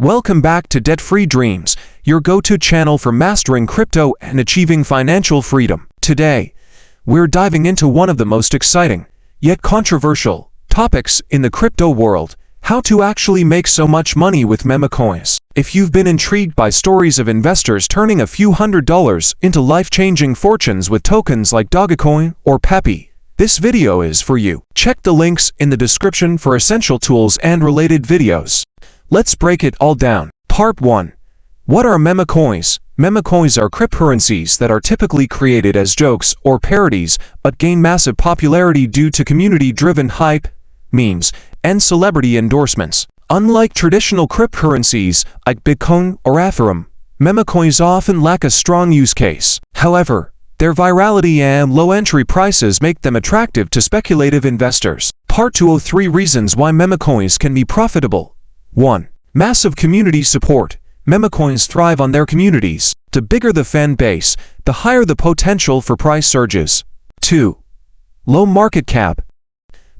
Welcome back to Debt-Free Dreams, your go-to channel for mastering crypto and achieving financial freedom. Today, we're diving into one of the most exciting, yet controversial, topics in the crypto world: how to actually make so much money with memecoins. If you've been intrigued by stories of investors turning a few $100s into life-changing fortunes with tokens like Dogecoin or Pepe, this video is for you. Check the links in the description for essential tools and related videos. Let's break it all down. Part 1. What are memecoins? Memecoins are cryptocurrencies that are typically created as jokes or parodies, but gain massive popularity due to community-driven hype, memes, and celebrity endorsements. Unlike traditional cryptocurrencies like Bitcoin or Ethereum, memecoins often lack a strong use case. However, their virality and low entry prices make them attractive to speculative investors. Part 2. 3 reasons why memecoins can be profitable. 1. Massive community support. Memecoins thrive on their communities. The bigger the fan base, the higher the potential for price surges. 2. Low market cap.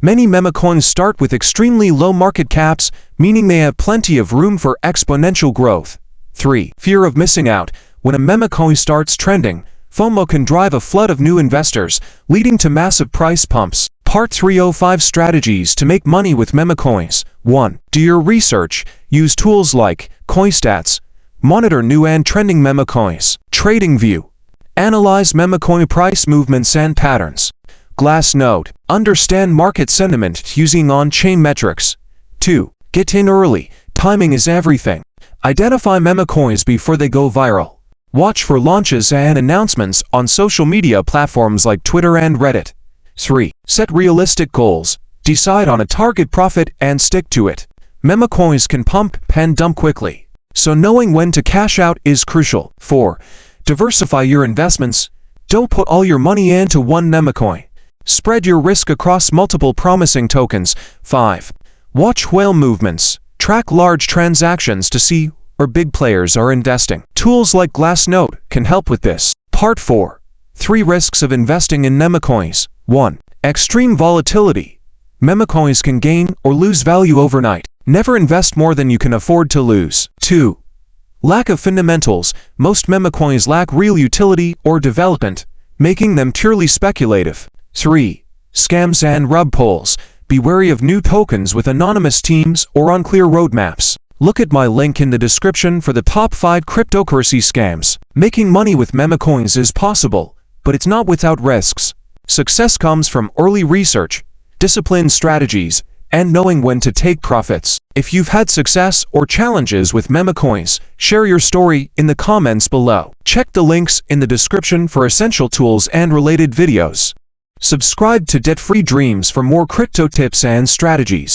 Many memecoins start with extremely low market caps, meaning they have plenty of room for exponential growth. 3. Fear of missing out. When a memecoin starts trending, FOMO can drive a flood of new investors, leading to massive price pumps. Part 3. 5 strategies to make money with memecoins. 1. Do your research. Use tools like CoinStats. Monitor new and trending memecoins. TradingView. Analyze memecoin price movements and patterns. Glassnode. Understand market sentiment using on-chain metrics. 2. Get in early. Timing is everything. Identify memecoins before they go viral. Watch for launches and announcements on social media platforms like Twitter and Reddit. 3. Set realistic goals. Decide on a target profit and stick to it. Memecoins can pump and dump quickly, so knowing when to cash out is crucial. 4. Diversify your investments. Don't put all your money into one memecoin. Spread your risk across multiple promising tokens. 5. Watch whale movements. Track large transactions to see where big players are investing. Tools like Glassnode can help with this. Part 4. 3 risks of investing in memecoins. 1. Extreme volatility. Memecoins can gain or lose value overnight. Never invest more than you can afford to lose. 2. Lack of fundamentals. Most memecoins lack real utility or development, making them purely speculative. 3. Scams and rug pulls. Be wary of new tokens with anonymous teams or unclear roadmaps. Look at my link in the description for the top 5 cryptocurrency scams. Making money with memecoins is possible, but it's not without risks. Success comes from early research, disciplined strategies, and knowing when to take profits. If you've had success or challenges with memecoins, share your story in the comments below. Check the links in the description for essential tools and related videos. Subscribe to Debt-Free Dreams for more crypto tips and strategies.